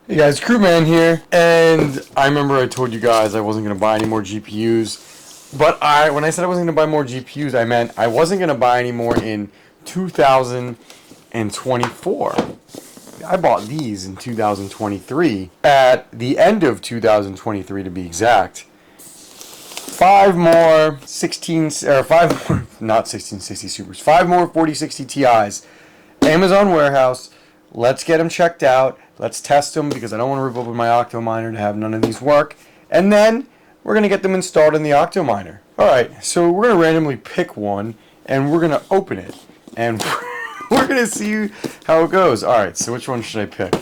Hey guys, Crewman here, and I remember I told you guys I wasn't going to buy any more GPUs, but when I said I wasn't going to buy more GPUs, I meant I wasn't going to buy any more in 2024. I bought these in 2023, at the end of 2023 to be exact. Five more 1660 Supers, five more 4060 Ti's, Amazon warehouse. Let's get them checked out. Let's test them because I don't want to rip open my Octominer to have none of these work. And then we're going to get them installed in the Octominer. Alright, so we're going to randomly pick one and we're going to open it. And we're going to see how it goes. Alright, so which one should I pick?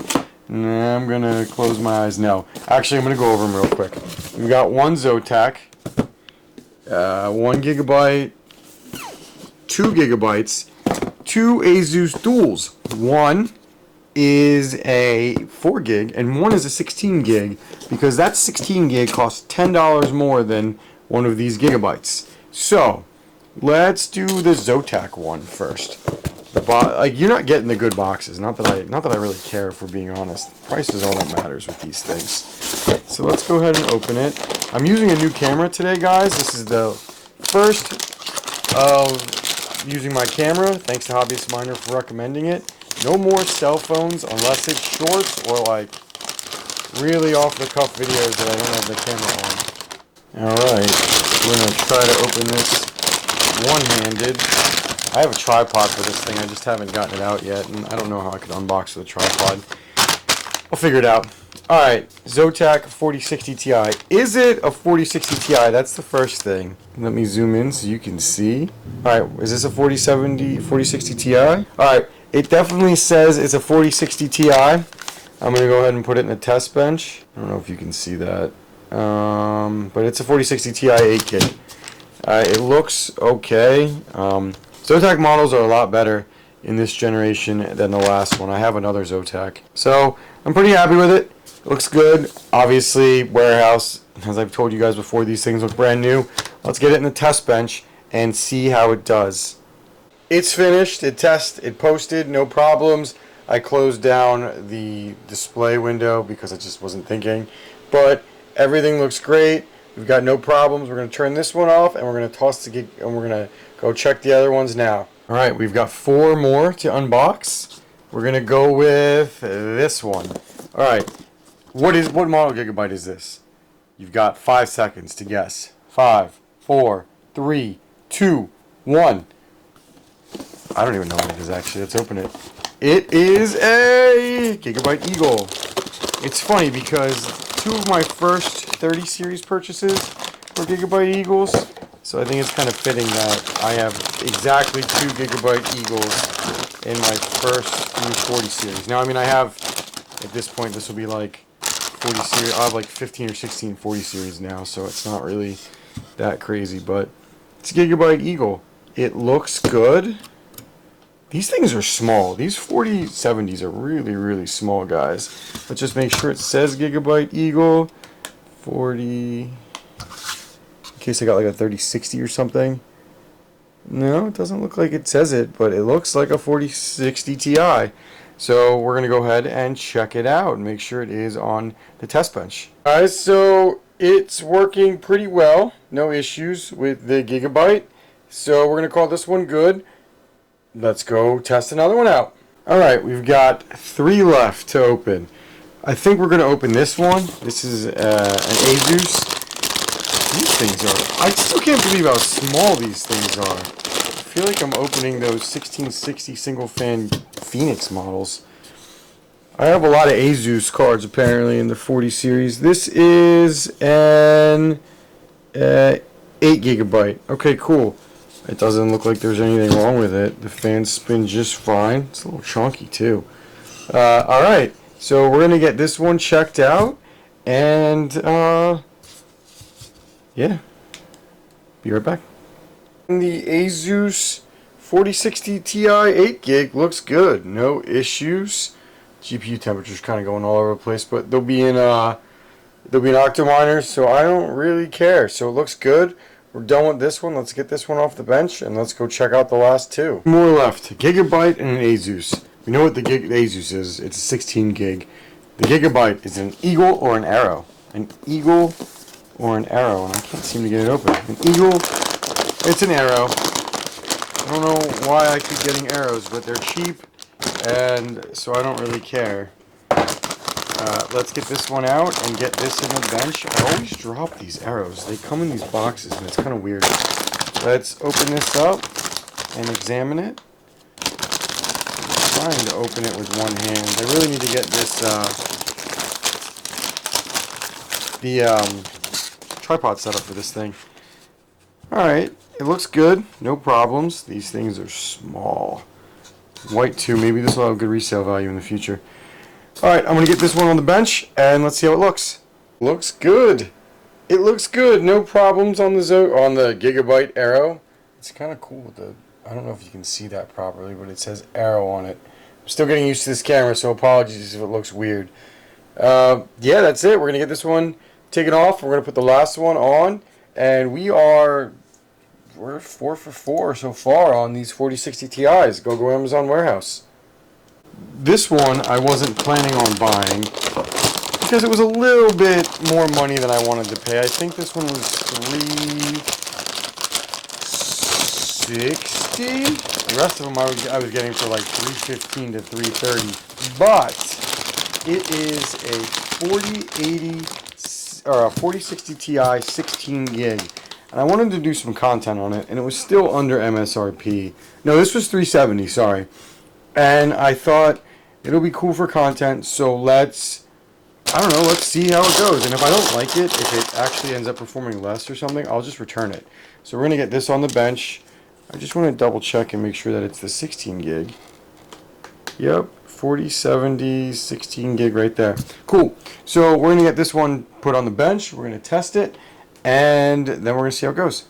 Nah, I'm going to close my eyes. No. Actually, I'm going to go over them real quick. We've got one Zotac, 1 gigabyte, 2 gigabytes, two Asus duals. One is a 4 gig and one is a 16 gig because that 16 gig costs $10 more than one of these gigabytes. So let's do the Zotac one first. You're not getting the good boxes. Not that I really care, if we're being honest. Price is all that matters with these things. So let's go ahead and open it. I'm using a new camera today, guys. This is the first of using my camera. Thanks to Hobbyist Miner for recommending it. No more cell phones unless it's shorts or like really off the cuff videos that I don't have the camera on. Alright, we're going to try to open this one-handed. I have a tripod for this thing, I just haven't gotten it out yet, and I don't know how I could unbox with a tripod. I'll figure it out. Alright, Zotac 4060 Ti. Is it a 4060 Ti? That's the first thing. Let me zoom in so you can see. Alright, is this a 4060 Ti? Alright. It definitely says it's a 4060 Ti. I'm going to go ahead and put it in the test bench. I don't know if you can see that. But it's a 4060 Ti 8 gig. It looks okay. Zotac models are a lot better in this generation than the last one. I have another Zotac. So I'm pretty happy with it. It looks good. Obviously, warehouse, as I've told you guys before, these things look brand new. Let's get it in the test bench and see how it does. It's finished, it posted, no problems. I closed down the display window because I just wasn't thinking. But everything looks great. We've got no problems. We're going to turn this one off and we're going to toss the gig and we're going to go check the other ones now. Alright, we've got 4 more to unbox. We're going to go with this one. Alright, what model Gigabyte is this? You've got 5 seconds to guess. 5, 4, 3, 2, 1. I don't even know what it is actually. Let's open it. It is a Gigabyte Eagle. It's funny because 2 of my first 30 series purchases were Gigabyte Eagles. So I think it's kind of fitting that I have exactly 2 Gigabyte Eagles in my first few 40 series. Now, I mean, I have, at this point, this will be like 40 series. I have like 15 or 16 40 series now, so it's not really that crazy. But it's a Gigabyte Eagle. It looks good. These things are small. These 4070s are really, really small, guys. Let's just make sure it says Gigabyte Eagle 40. In case I got like a 3060 or something. No, it doesn't look like it says it, but it looks like a 4060 Ti. So we're going to go ahead and check it out and make sure it is on the test bench. Guys, so it's working pretty well. No issues with the Gigabyte. So we're going to call this one good. Let's go test another one out. Alright, we've got 3 left to open. I think we're going to open this one. This is an Asus. These things are... I still can't believe how small these things are. I feel like I'm opening those 1660 single fan Phoenix models. I have a lot of Asus cards apparently in the 40 series. This is an 8 gigabyte. Okay, cool. It doesn't look like there's anything wrong with it. The fans spin just fine. It's a little chunky too. Alright, so we're going to get this one checked out. And, yeah. Be right back. The Asus 4060 Ti 8 gig looks good. No issues. GPU temperature's kind of going all over the place, but they'll be in Octominer, so I don't really care. So it looks good. We're done with this one. Let's get this one off the bench and let's go check out the last 2. More left. Gigabyte and an Asus. We know what the Asus is. It's a 16 gig. The Gigabyte is an eagle or an arrow. An eagle or an arrow, and I can't seem to get it open. An eagle, it's an arrow. I don't know why I keep getting arrows, but they're cheap, and so I don't really care. Let's get this one out and get this in the bench. I always drop these arrows. They come in these boxes, and it's kind of weird. Let's open this up and examine it. I'm trying to open it with one hand. I really need to get this tripod set up for this thing. Alright, it looks good. No problems. These things are small. White too. Maybe this will have good resale value in the future. Alright, I'm going to get this one on the bench and let's see how it looks. Looks good. It looks good. No problems on the Gigabyte Arrow. It's kind of cool. I don't know if you can see that properly, but it says Arrow on it. I'm still getting used to this camera, so apologies if it looks weird. Yeah, that's it. We're going to get this one taken off. We're going to put the last one on, and we're 4 for 4 so far on these 4060 Ti's. Go Amazon warehouse. This one I wasn't planning on buying because it was a little bit more money than I wanted to pay. I think this one was $360. The rest of them I was getting for like $315 to $330. But it is a 4060 Ti 16 gig. And I wanted to do some content on it, and it was still under MSRP. No, this was $370, sorry. And I thought it'll be cool for content, so let's see how it goes. And if I don't like it, if it actually ends up performing less or something, I'll just return it. So we're going to get this on the bench. I just want to double check and make sure that it's the 16 gig. Yep, 4070, 16 gig right there. Cool. So we're going to get this one put on the bench. We're going to test it, and then we're going to see how it goes.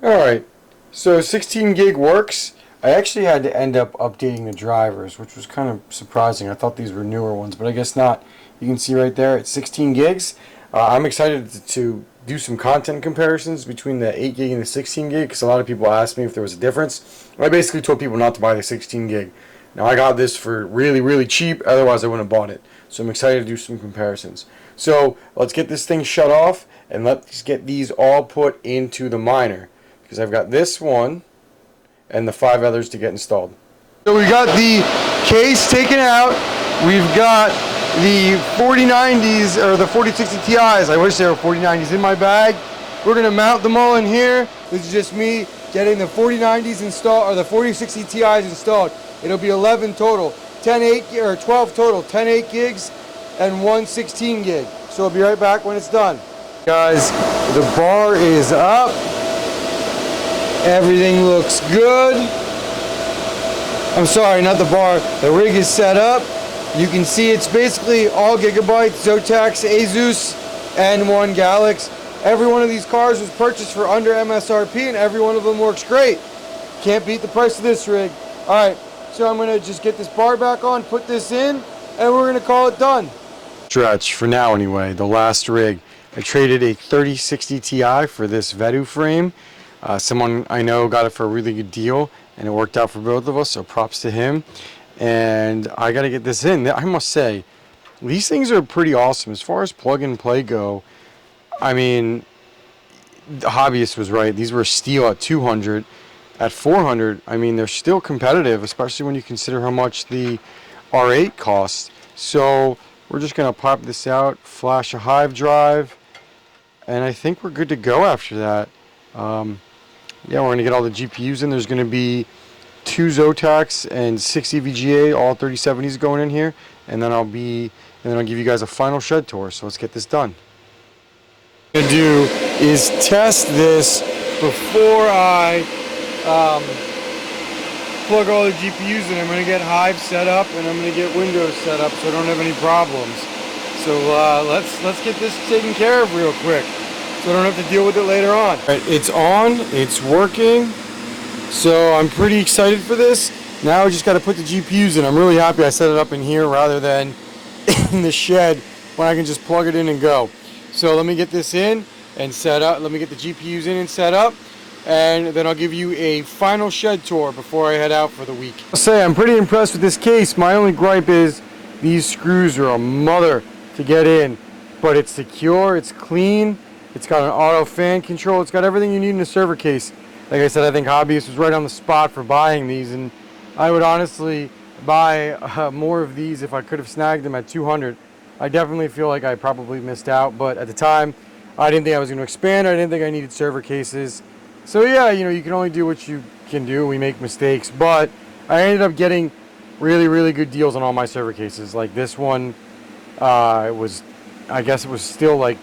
Alright, so 16 gig works. I actually had to end up updating the drivers, which was kind of surprising. I thought these were newer ones, but I guess not. You can see right there, it's 16 gigs. I'm excited to do some content comparisons between the 8 gig and the 16 gig, because a lot of people asked me if there was a difference. I basically told people not to buy the 16 gig. Now, I got this for really, really cheap, otherwise I wouldn't have bought it. So I'm excited to do some comparisons. So let's get this thing shut off, and let's get these all put into the miner, because I've got this one and the 5 others to get installed. So we got the case taken out. We've got the 4090s, or the 4060 Ti's. I wish they were 4090s in my bag. We're gonna mount them all in here. This is just me getting the 4090s installed, or the 4060 Ti's installed. It'll be 11 total, 12 total, 10 8 gigs and 1 16 gig. So I'll be right back when it's done. Guys, the bar is up. Everything looks good. I'm sorry, not the bar. The rig is set up. You can see it's basically all Gigabyte, Zotac, Asus, and one Galax. Every one of these cars was purchased for under MSRP, and every one of them works great. Can't beat the price of this rig. Alright, so I'm going to just get this bar back on, put this in, and we're going to call it done. Stretch, for now anyway, the last rig. I traded a 3060 Ti for this Vedu frame. Someone I know got it for a really good deal, and it worked out for both of us, so props to him. And I got to get this in. I must say, these things are pretty awesome. As far as plug and play go, I mean, the hobbyist was right. These were steel at 200. At 400, I mean, they're still competitive, especially when you consider how much the R8 costs. So we're just going to pop this out, flash a Hive drive, and I think we're good to go after that. Yeah, we're going to get all the GPUs in. There's going to be 2 Zotacs and 6 EVGA, all 3070s going in here, and then I'll give you guys a final shed tour. So let's get this done. What I'm going to do is test this before I plug all the GPUs in. I'm going to get Hive set up, and I'm going to get Windows set up so I don't have any problems. So let's get this taken care of real quick, so I don't have to deal with it later on. All right, it's on, it's working, so I'm pretty excited for this. Now I just got to put the GPUs in. I'm really happy I set it up in here rather than in the shed when I can just plug it in and go. So let me get this in and set up. Let me get the GPUs in and set up, and then I'll give you a final shed tour before I head out for the week. I'll say I'm pretty impressed with this case. My only gripe is These screws are a mother to get in, but it's secure, it's clean, it's got an auto fan control, it's got everything you need in a server case. Like I said, I think Hobbyist was right on the spot for buying these, and I would honestly buy more of these if I could have snagged them at 200. I definitely feel like I probably missed out, but at the time, I didn't think I was going to expand. I didn't think I needed server cases. So yeah, you can only do what you can do. We make mistakes, but I ended up getting really, really good deals on all my server cases. Like this one, I guess it was still like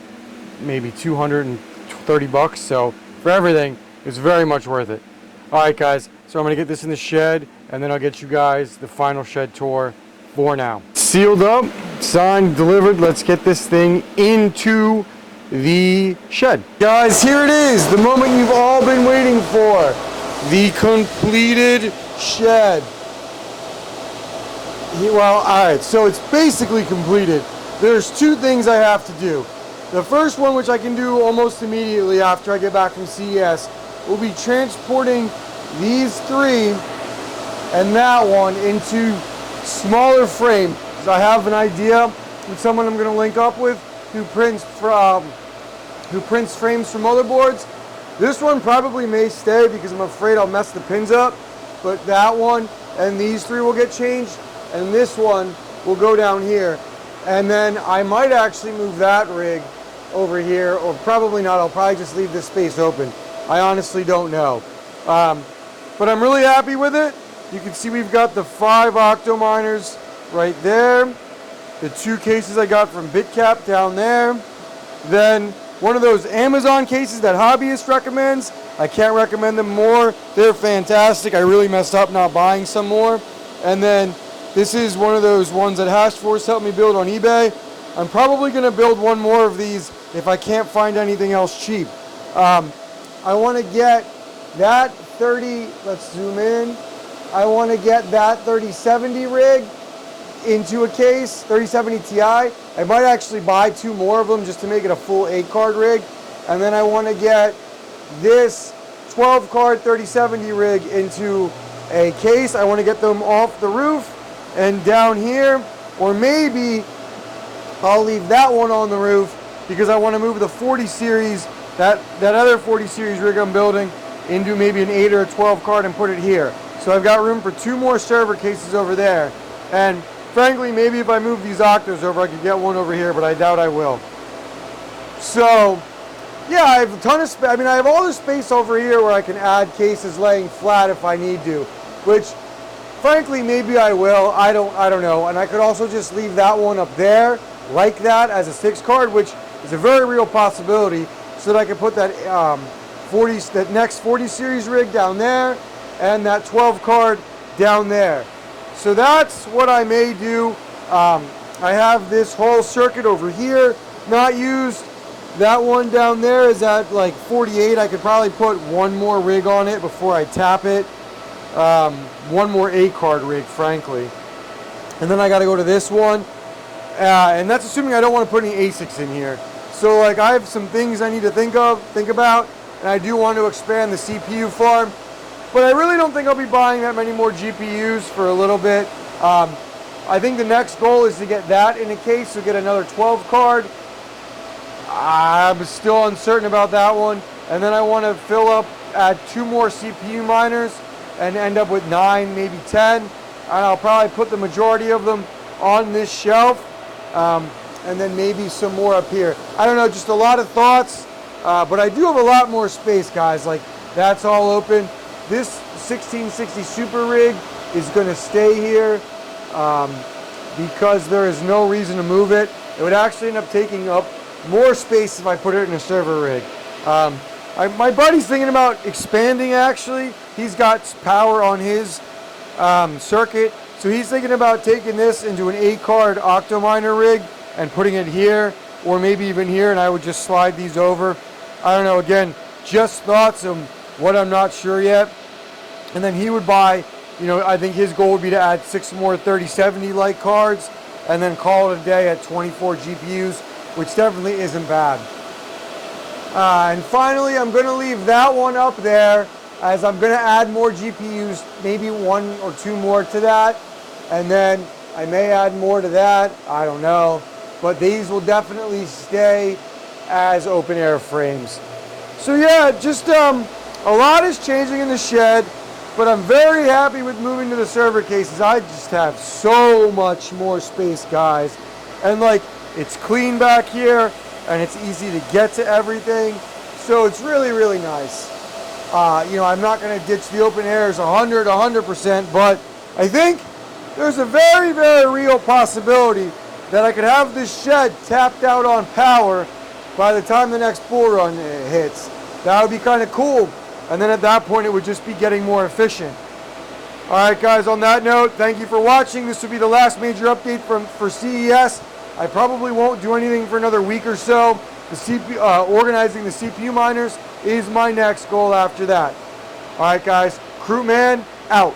maybe 230 bucks. So for everything, it's very much worth it. All right, guys. So I'm going to get this in the shed, and then I'll get you guys the final shed tour for now. Sealed up, signed, delivered. Let's get this thing into the shed. Guys, here it is. The moment you've all been waiting for. The completed shed. Well, alright, so it's basically completed. There's two things I have to do. The first one, which I can do almost immediately after I get back from CES, will be transporting these three and that one into smaller frame. So I have an idea with someone I'm going to link up with who prints frames for motherboards. This one probably may stay because I'm afraid I'll mess the pins up, but that one and these three will get changed, and this one will go down here. And then I might actually move that rig over here, or probably not. I'll probably just leave this space open. I honestly don't know. But I'm really happy with it. You can see we've got the 5 octo miners right there. The 2 cases I got from BitCap down there. Then one of those Amazon cases that Hobbyist recommends. I can't recommend them more. They're fantastic. I really messed up not buying some more. And then this is one of those ones that Hashforce helped me build on eBay. I'm probably going to build one more of these if I can't find anything else cheap. I want to get that 30, let's zoom in. I want to get that 3070 rig into a case, 3070 Ti. I might actually buy 2 more of them just to make it a full 8-card rig. And then I want to get this 12-card 3070 rig into a case. I want to get them off the roof and down here, or maybe I'll leave that one on the roof because I want to move the 40 series, that other 40 series rig I'm building, into maybe an 8 or a 12 card and put it here. So I've got room for 2 more server cases over there. And frankly, maybe if I move these octos over, I could get one over here, but I doubt I will. So yeah, I have a ton of space. I mean, I have all this space over here where I can add cases laying flat if I need to, which frankly, maybe I will. I don't know. And I could also just leave that one up there like that as a 6 card, which is a very real possibility, so that I could put that that next 40 series rig down there and that 12 card down there. So that's what I may do. I have this whole circuit over here not used. That one down there is at like 48. I could probably put one more rig on it before I tap it. One more 8-card rig, frankly. And then I got to go to this one. And that's assuming I don't want to put any ASICs in here. So like I have some things I need to think about, and I do want to expand the CPU farm. But I really don't think I'll be buying that many more GPUs for a little bit. I think the next goal is to get that in a case, so get another 12 card. I'm still uncertain about that one. And then I want to fill up, add 2 more CPU miners and end up with 9, maybe 10. And I'll probably put the majority of them on this shelf. And then maybe some more up here. I don't know, just a lot of thoughts. But I do have a lot more space, guys. Like, that's all open. This 1660 Super rig is going to stay here because there is no reason to move it. It would actually end up taking up more space if I put it in a server rig. My buddy's thinking about expanding, actually. He's got power on his circuit, so he's thinking about taking this into an 8-card Octominer rig and putting it here, or maybe even here, and I would just slide these over. I don't know, again, just thoughts of what I'm not sure yet. And then he would buy, I think his goal would be to add 6 more 3070 like cards and then call it a day at 24 GPUs, which definitely isn't bad. And finally, I'm going to leave that one up there as I'm going to add more GPUs, maybe 1 or 2 more to that. And then I may add more to that. I don't know. But these will definitely stay as open air frames. So yeah, just a lot is changing in the shed, but I'm very happy with moving to the server cases. I just have so much more space, guys. And like, it's clean back here, and it's easy to get to everything. So it's really, really nice. You know, I'm not going to ditch the open airs 100%, but I think there's a very, very real possibility that I could have this shed tapped out on power by the time the next bull run hits. That would be kind of cool. And then at that point, it would just be getting more efficient. All right, guys, on that note, thank you for watching. This will be the last major update for CES. I probably won't do anything for another week or so. Organizing the CPU miners is my next goal after that. All right, guys, Crewman out.